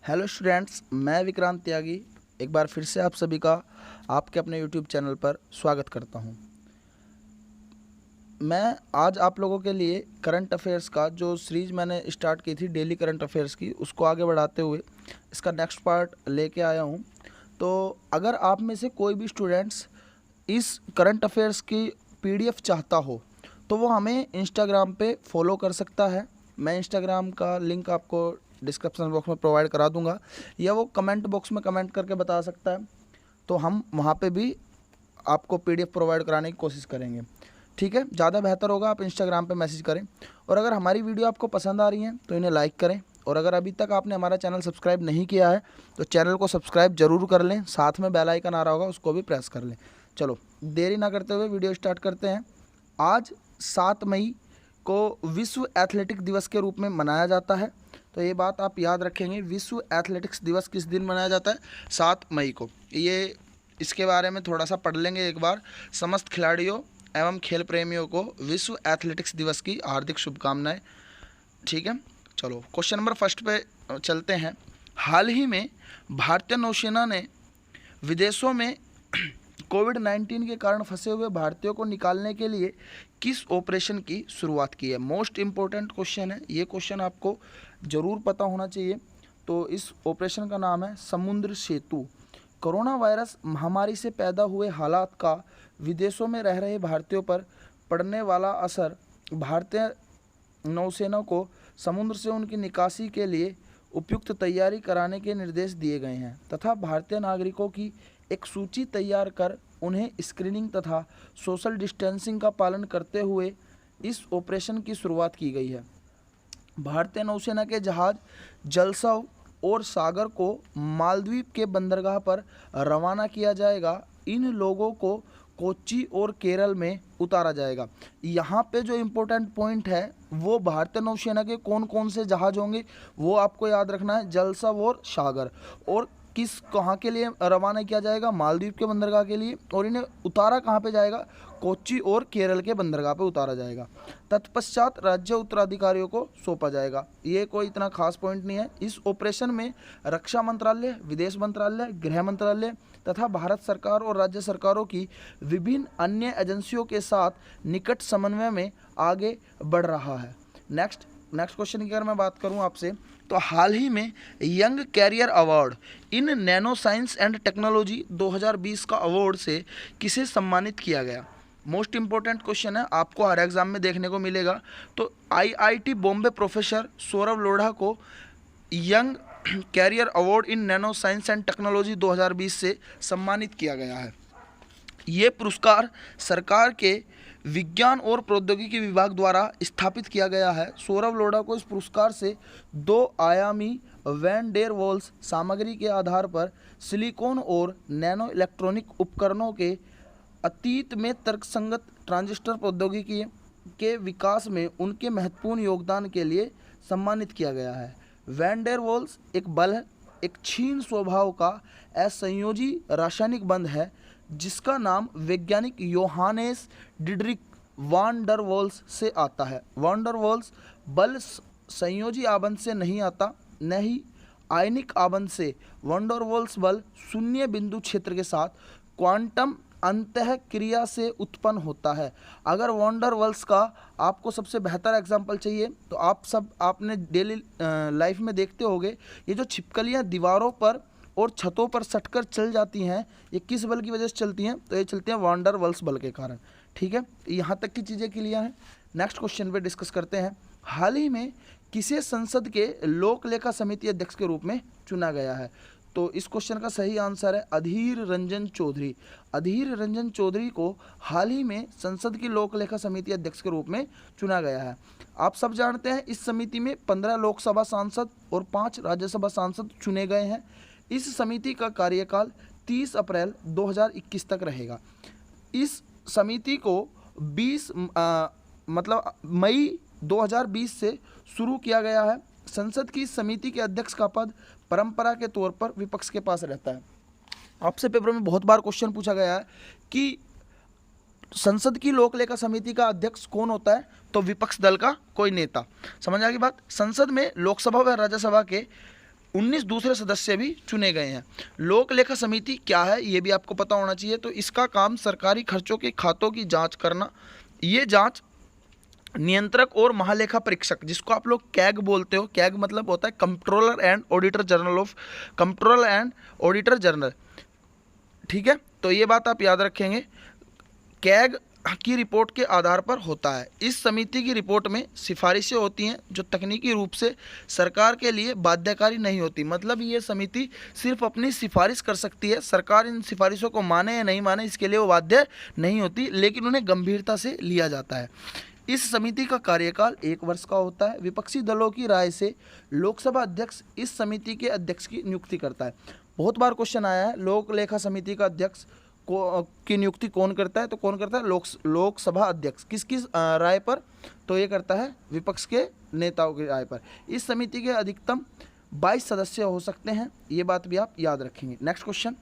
Hello students, मैं विक्रांत त्यागी एक बार फिर से आप सभी का आपके अपने यूट्यूब चैनल पर स्वागत करता हूं। मैं आज आप लोगों के लिए करंट अफेयर्स का जो सीरीज़ मैंने स्टार्ट की थी डेली करंट अफेयर्स की, उसको आगे बढ़ाते हुए इसका नेक्स्ट पार्ट लेके आया हूं। तो अगर आप में से कोई भी स्टूडेंट्स इस करंट अफेयर्स की पीडीएफ चाहता हो तो वो हमें इंस्टाग्राम पे फॉलो कर सकता है। मैं इंस्टाग्राम का लिंक आपको डिस्क्रिप्शन बॉक्स में प्रोवाइड करा दूंगा, या वो कमेंट बॉक्स में कमेंट करके बता सकता है, तो हम वहाँ पे भी आपको पीडीएफ प्रोवाइड कराने की कोशिश करेंगे। ठीक है, ज़्यादा बेहतर होगा आप इंस्टाग्राम पे मैसेज करें। और अगर हमारी वीडियो आपको पसंद आ रही है तो इन्हें लाइक करें, और अगर अभी तक आपने हमारा चैनल सब्सक्राइब नहीं किया है तो चैनल को सब्सक्राइब जरूर कर लें, साथ में बेल आइकन आ रहा होगा उसको भी प्रेस कर लें। चलो देरी ना करते हुए वीडियो स्टार्ट करते हैं। आज 7 मई को विश्व एथलेटिक दिवस के रूप में मनाया जाता है, तो ये बात आप याद रखेंगे। विश्व एथलेटिक्स दिवस किस दिन मनाया जाता है? 7 मई को। ये इसके बारे में थोड़ा सा पढ़ लेंगे एक बार। समस्त खिलाड़ियों एवं खेल प्रेमियों को विश्व एथलेटिक्स दिवस की हार्दिक शुभकामनाएं। ठीक है, चलो क्वेश्चन नंबर फर्स्ट पे चलते हैं। हाल ही में भारतीय नौसेना ने विदेशों में कोविड-19 के कारण फंसे हुए भारतीयों को निकालने के लिए किस ऑपरेशन की शुरुआत की है? मोस्ट इम्पोर्टेंट क्वेश्चन है, ये क्वेश्चन आपको ज़रूर पता होना चाहिए। तो इस ऑपरेशन का नाम है समुद्र सेतु। कोरोना वायरस महामारी से पैदा हुए हालात का विदेशों में रह रहे भारतीयों पर पड़ने वाला असर भारतीय नौसेना को समुद्र से उनकी निकासी के लिए उपयुक्त तैयारी कराने के निर्देश दिए गए हैं, तथा भारतीय नागरिकों की एक सूची तैयार कर उन्हें स्क्रीनिंग तथा सोशल डिस्टेंसिंग का पालन करते हुए इस ऑपरेशन की शुरुआत की गई है। भारतीय नौसेना के जहाज जलसव और सागर को मालदीव के बंदरगाह पर रवाना किया जाएगा। इन लोगों को कोच्चि और केरल में उतारा जाएगा। यहाँ पे जो इम्पोर्टेंट पॉइंट है वो भारतीय नौसेना के कौन कौन से जहाज होंगे वो आपको याद रखना है, जलसव और सागर। और किस कहाँ के लिए रवाना किया जाएगा? मालदीव के बंदरगाह के लिए। और इन्हें उतारा कहाँ पे जाएगा? कोच्चि और केरल के बंदरगाह पे उतारा जाएगा। तत्पश्चात राज्य उत्तराधिकारियों को सौंपा जाएगा। ये कोई इतना खास पॉइंट नहीं है। इस ऑपरेशन में रक्षा मंत्रालय, विदेश मंत्रालय, गृह मंत्रालय तथा भारत सरकार और राज्य सरकारों की विभिन्न अन्य एजेंसियों के साथ निकट समन्वय में आगे बढ़ रहा है। नेक्स्ट क्वेश्चन की अगर मैं बात करूं आपसे, तो हाल ही में young career award in nano science and technology 2020 का अवार्ड से किसे सम्मानित किया गया? मोस्ट इंपॉर्टेंट क्वेश्चन है, आपको हर एग्जाम में देखने को मिलेगा। तो आईआईटी बॉम्बे प्रोफेसर सौरभ लोढ़ा को young career award in nano science and technology 2020 से सम्मानित किया गया है। ये पुरस्कार सरकार के विज्ञान और प्रौद्योगिकी विभाग द्वारा स्थापित किया गया है। सौरभ लोढ़ा को इस पुरस्कार से 2 आयामी वैन डेर वाल्स सामग्री के आधार पर सिलिकॉन और नैनो इलेक्ट्रॉनिक उपकरणों के अतीत में तर्कसंगत ट्रांजिस्टर प्रौद्योगिकी के विकास में उनके महत्वपूर्ण योगदान के लिए सम्मानित किया गया है। वैन डेर वाल्स एक बल है, एक क्षीण स्वभाव का असंयोजी रासायनिक बंध है जिसका नाम वैज्ञानिक योहानेस डिडरिक वान डर वाल्स से आता है। वान डर वाल्स बल संयोजी आबंध से नहीं आता, न ही आयनिक आबंध से। वान डर वाल्स बल शून्य बिंदु क्षेत्र के साथ क्वांटम अंतः क्रिया से उत्पन्न होता है। अगर वान डर वाल्स का आपको सबसे बेहतर एग्जाम्पल चाहिए तो आपने डेली लाइफ में देखते होंगे, ये जो छिपकलियाँ दीवारों पर और छतों पर सटकर चल जाती हैं, ये किस बल की वजह से चलती हैं? तो ये चलती हैं वान डर वाल्स बल के कारण। ठीक है, यहाँ तक की चीज़ें क्लियर हैं। नेक्स्ट क्वेश्चन पे डिस्कस करते हैं। हाल ही में किसे संसद के लोक लेखा समिति अध्यक्ष के रूप में चुना गया है? तो इस क्वेश्चन का सही आंसर है अधीर रंजन चौधरी। अधीर रंजन चौधरी को हाल ही में संसद की लोक लेखा समिति अध्यक्ष के रूप में चुना गया है। आप सब जानते हैं इस समिति में 15 लोकसभा सांसद और 5 राज्यसभा सांसद चुने गए हैं। इस समिति का कार्यकाल 30 अप्रैल 2021 तक रहेगा। इस समिति को मई 2020 से शुरू किया गया है। संसद की समिति के अध्यक्ष का पद परंपरा के तौर पर विपक्ष के पास रहता है। आपसे पेपर में बहुत बार क्वेश्चन पूछा गया है कि संसद की लोक लेखा समिति का अध्यक्ष कौन होता है? तो विपक्ष दल का कोई नेता। समझ आ गई बात? संसद में लोकसभा व राज्यसभा के 19 दूसरे सदस्य भी चुने गए हैं। लोक लेखा समिति क्या है ये भी आपको पता होना चाहिए। तो इसका काम सरकारी खर्चों के खातों की जांच करना। ये जांच नियंत्रक और महालेखा परीक्षक, जिसको आप लोग कैग बोलते हो, कैग मतलब होता है controller and auditor general of controller and auditor general, ठीक है। तो ये बात आप याद रखेंगे, कैग की रिपोर्ट के आधार पर होता है। इस समिति की रिपोर्ट में सिफारिशें होती हैं जो तकनीकी रूप से सरकार के लिए बाध्यकारी नहीं होती। मतलब ये समिति सिर्फ अपनी सिफारिश कर सकती है, सरकार इन सिफारिशों को माने या नहीं माने इसके लिए वो बाध्य नहीं होती, लेकिन उन्हें गंभीरता से लिया जाता है। इस समिति का कार्यकाल 1 वर्ष का होता है। विपक्षी दलों की राय से लोकसभा अध्यक्ष इस समिति के अध्यक्ष की नियुक्ति करता है। बहुत बार क्वेश्चन आया है, लोक लेखा समिति का अध्यक्ष की नियुक्ति कौन करता है? तो कौन करता है? लोकसभा अध्यक्ष। किसकी राय पर? तो ये करता है विपक्ष के नेताओं की राय पर। इस समिति के अधिकतम 22 सदस्य हो सकते हैं, ये बात भी आप याद रखेंगे। नेक्स्ट क्वेश्चन,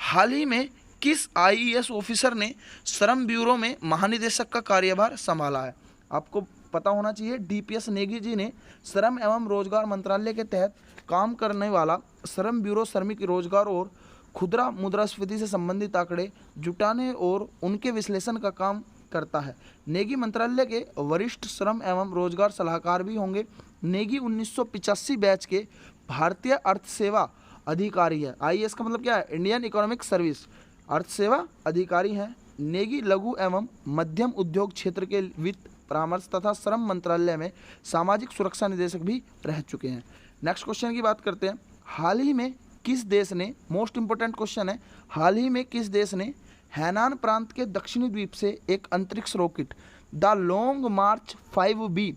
हाल ही में किस आईएएस ऑफिसर ने श्रम ब्यूरो में महानिदेशक का कार्यभार संभाला है? आपको पता होना चाहिए, डीपीएस नेगी जी ने श्रम एवं रोजगार मंत्रालय के तहत काम करने वाला श्रम ब्यूरो श्रमिक रोजगार और खुदरा मुद्रास्फीति से संबंधित आंकड़े जुटाने और उनके विश्लेषण का काम करता है। नेगी मंत्रालय के वरिष्ठ श्रम एवं रोजगार सलाहकार भी होंगे। नेगी 1985 बैच के भारतीय अर्थ सेवा अधिकारी है। आईएएस का मतलब क्या है? इंडियन इकोनॉमिक सर्विस, अर्थ सेवा अधिकारी हैं। नेगी लघु एवं मध्यम उद्योग क्षेत्र के वित्त परामर्श तथा श्रम मंत्रालय में सामाजिक सुरक्षा निदेशक भी रह चुके हैं। नेक्स्ट क्वेश्चन की बात करते हैं, हाल ही में किस देश ने, मोस्ट इंपोर्टेंट क्वेश्चन है, हाल ही में किस देश ने हैनान प्रांत के दक्षिणी द्वीप से एक अंतरिक्ष rocket the long March 5B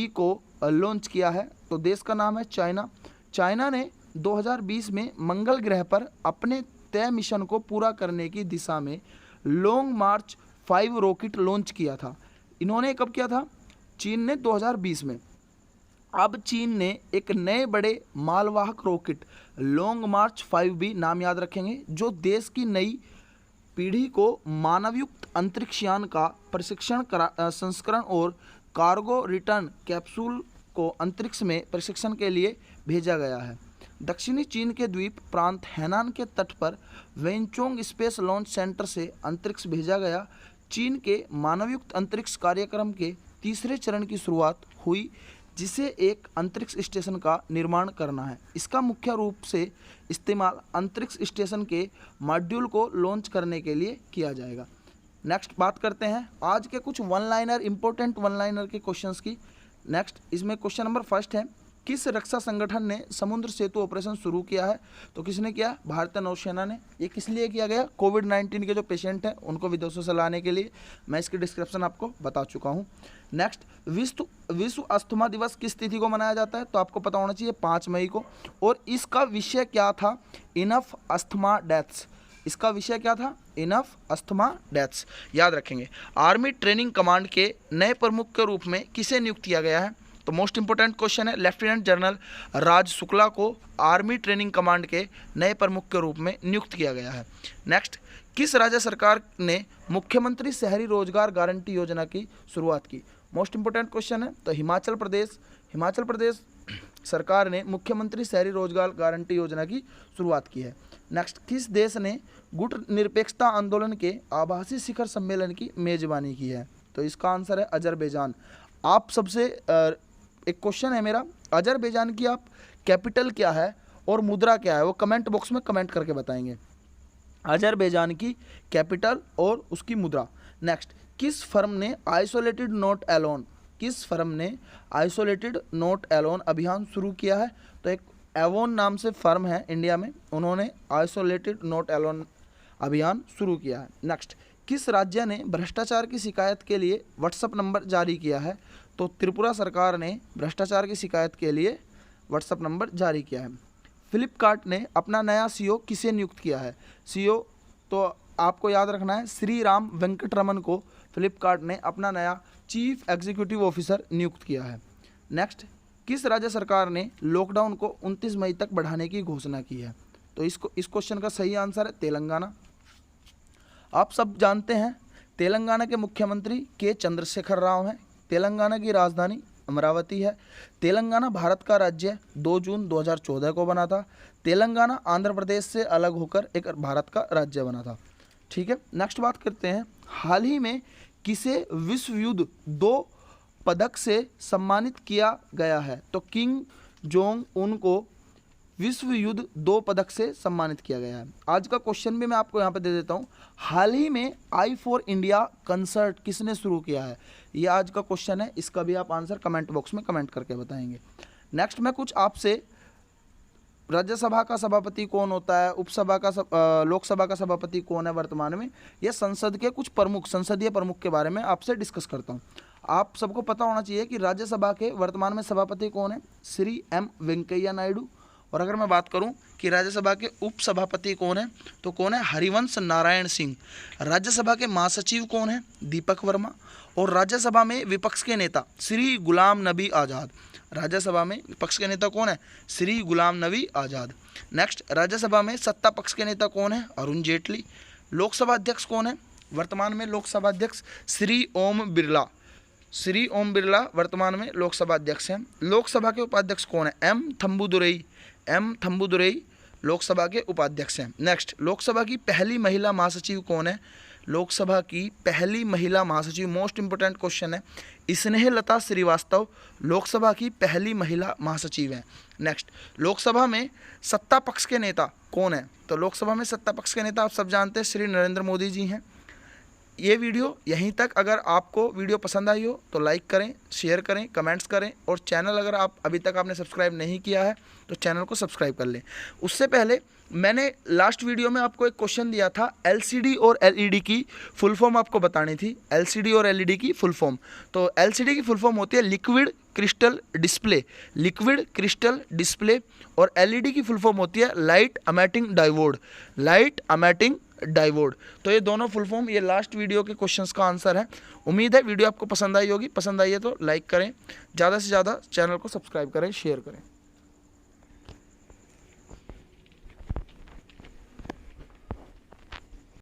को लॉन्च किया है? तो देश का नाम है चाइना। चाइना ने 2020 में मंगल ग्रह पर अपने तय मिशन को पूरा करने की दिशा में लॉन्ग मार्च 5 रॉकेट लॉन्च किया था। इन्होंने कब किया था? चीन ने 2020 में। अब चीन ने एक नए बड़े मालवाहक रॉकेट लॉन्ग मार्च 5B, नाम याद रखेंगे, जो देश की नई पीढ़ी को मानवयुक्त अंतरिक्षयान का प्रशिक्षण संस्करण और कार्गो रिटर्न कैप्सूल को अंतरिक्ष में प्रशिक्षण के लिए भेजा गया है। दक्षिणी चीन के द्वीप प्रांत हैनान के तट पर वेनचोंग स्पेस लॉन्च सेंटर से अंतरिक्ष भेजा गया। चीन के मानवयुक्त अंतरिक्ष कार्यक्रम के तीसरे चरण की शुरुआत हुई, जिसे एक अंतरिक्ष स्टेशन का निर्माण करना है। इसका मुख्य रूप से इस्तेमाल अंतरिक्ष स्टेशन के मॉड्यूल को लॉन्च करने के लिए किया जाएगा। नेक्स्ट बात करते हैं आज के कुछ one liner, important one liner के क्वेश्चंस की। नेक्स्ट इसमें क्वेश्चन नंबर फर्स्ट है, किस रक्षा संगठन ने समुद्र सेतु ऑपरेशन शुरू किया है? तो किसने किया? भारतीय नौसेना ने। ये किस लिए किया गया? कोविड-19 के जो पेशेंट हैं उनको विदेशों से लाने के लिए। मैं इसकी डिस्क्रिप्शन आपको बता चुका हूँ। नेक्स्ट, विश्व अस्थमा दिवस किस तिथि को मनाया जाता है? तो आपको पता होना चाहिए 5 मई को। और इसका विषय क्या था? Enough asthma deaths. इसका विषय क्या था? इनफ अस्थमा डेथ्स, याद रखेंगे। आर्मी ट्रेनिंग कमांड के नए प्रमुख के रूप में किसे नियुक्त किया गया है? तो मोस्ट इंपोर्टेंट क्वेश्चन है, लेफ्टिनेंट जनरल राज शुक्ला को आर्मी ट्रेनिंग कमांड के नए प्रमुख के रूप में नियुक्त किया गया है। नेक्स्ट, किस राज्य सरकार ने मुख्यमंत्री शहरी रोजगार गारंटी योजना की शुरुआत की? मोस्ट इंपोर्टेंट क्वेश्चन है, तो हिमाचल प्रदेश सरकार ने मुख्यमंत्री शहरी रोजगार गारंटी योजना की शुरुआत की है। नेक्स्ट, किस देश ने गुट निरपेक्षता आंदोलन के आभासी शिखर सम्मेलन की मेजबानी की है? तो इसका आंसर है अजरबैजान। आप सबसे एक क्वेश्चन है मेरा, अजरबैजान की आप कैपिटल क्या है और मुद्रा क्या है, वो कमेंट बॉक्स में कमेंट करके बताएंगे। अजरबैजान की कैपिटल और उसकी मुद्रा। नेक्स्ट, किस फर्म ने आइसोलेटेड नोट एलोन अभियान शुरू किया है? तो एक एवोन नाम से फर्म है इंडिया में, उन्होंने आइसोलेटेड नोट एलोन अभियान शुरू किया है। नेक्स्ट, किस राज्य ने भ्रष्टाचार की शिकायत के लिए व्हाट्सएप नंबर जारी किया है? तो त्रिपुरा सरकार ने भ्रष्टाचार की शिकायत के लिए व्हाट्सएप नंबर जारी किया है। फ्लिपकार्ट ने अपना नया सीईओ किसे नियुक्त किया है? सीईओ तो आपको याद रखना है, श्री राम वेंकटरमन को फ्लिपकार्ट ने अपना नया चीफ एग्जीक्यूटिव ऑफिसर नियुक्त किया है। नेक्स्ट, किस राज्य सरकार ने लॉकडाउन को 29 मई तक बढ़ाने की घोषणा की है? तो इस क्वेश्चन का सही आंसर है तेलंगाना। आप सब जानते हैं तेलंगाना के मुख्यमंत्री के चंद्रशेखर राव हैं। तेलंगाना की राजधानी अमरावती है। तेलंगाना भारत का राज्य 2 जून 2014 को बना था। तेलंगाना आंध्र प्रदेश से अलग होकर एक भारत का राज्य बना था। ठीक है, नेक्स्ट बात करते हैं, हाल ही में किसे विश्व युद्ध 2 पदक से सम्मानित किया गया है? तो किम जोंग उन को विश्व युद्ध 2 पदक से सम्मानित किया गया है। आज का क्वेश्चन भी मैं आपको यहाँ पे दे देता हूँ, हाल ही में आई फॉर इंडिया कंसर्ट किसने शुरू किया है? ये आज का क्वेश्चन है, इसका भी आप आंसर कमेंट बॉक्स में कमेंट करके बताएंगे। नेक्स्ट मैं कुछ आपसे राज्यसभा का सभापति कौन होता है, उपसभा का लोकसभा का सभापति कौन है वर्तमान में, ये संसद के कुछ प्रमुख, संसदीय प्रमुख के बारे में आपसे डिस्कस करता हूँ। आप सबको पता होना चाहिए कि राज्यसभा के वर्तमान में सभापति कौन है, श्री एम वेंकैया नायडू। और अगर मैं बात करूं कि राज्यसभा के उपसभापति कौन है, तो कौन है, हरिवंश नारायण सिंह। राज्यसभा के महासचिव कौन है, दीपक वर्मा। और राज्यसभा में विपक्ष के नेता श्री गुलाम नबी आज़ाद। राज्यसभा में विपक्ष के नेता कौन है, श्री गुलाम नबी आज़ाद। नेक्स्ट, राज्यसभा में सत्ता पक्ष के नेता कौन है, अरुण जेटली। लोकसभा अध्यक्ष कौन है, वर्तमान में लोकसभा अध्यक्ष श्री ओम बिरला। श्री ओम बिरला वर्तमान में लोकसभा अध्यक्ष हैं। लोकसभा के उपाध्यक्ष कौन है, एम थम्बुदुरई लोकसभा के उपाध्यक्ष हैं। नेक्स्ट, लोकसभा की पहली महिला महासचिव कौन है? लोकसभा की पहली महिला महासचिव, मोस्ट इंपोर्टेंट क्वेश्चन है, स्नेहलता श्रीवास्तव लोकसभा की पहली महिला महासचिव हैं। नेक्स्ट, लोकसभा में सत्ता पक्ष के नेता कौन है? तो लोकसभा में सत्ता पक्ष के नेता आप सब जानते हैं, श्री नरेंद्र मोदी जी हैं। ये वीडियो यहीं तक, अगर आपको वीडियो पसंद आई हो तो लाइक करें, शेयर करें, कमेंट्स करें, और चैनल अगर आप अभी तक आपने सब्सक्राइब नहीं किया है तो चैनल को सब्सक्राइब कर लें। उससे पहले मैंने लास्ट वीडियो में आपको एक क्वेश्चन दिया था, एलसीडी और एलईडी की फुल फॉर्म आपको बतानी थी। एलसीडी और एलईडी की फुल फॉर्म, तो एलसीडी की फुल फॉर्म होती है liquid crystal display, liquid crystal display. और एलईडी की फुल फॉर्म होती है light emitting diode, light emitting diode. तो ये दोनों फुल फॉर्म, ये लास्ट वीडियो के क्वेश्चंस का आंसर है। उम्मीद है वीडियो आपको पसंद आई होगी। पसंद आई है तो लाइक करें, ज़्यादा से ज़्यादा चैनल को सब्सक्राइब करें, शेयर करें।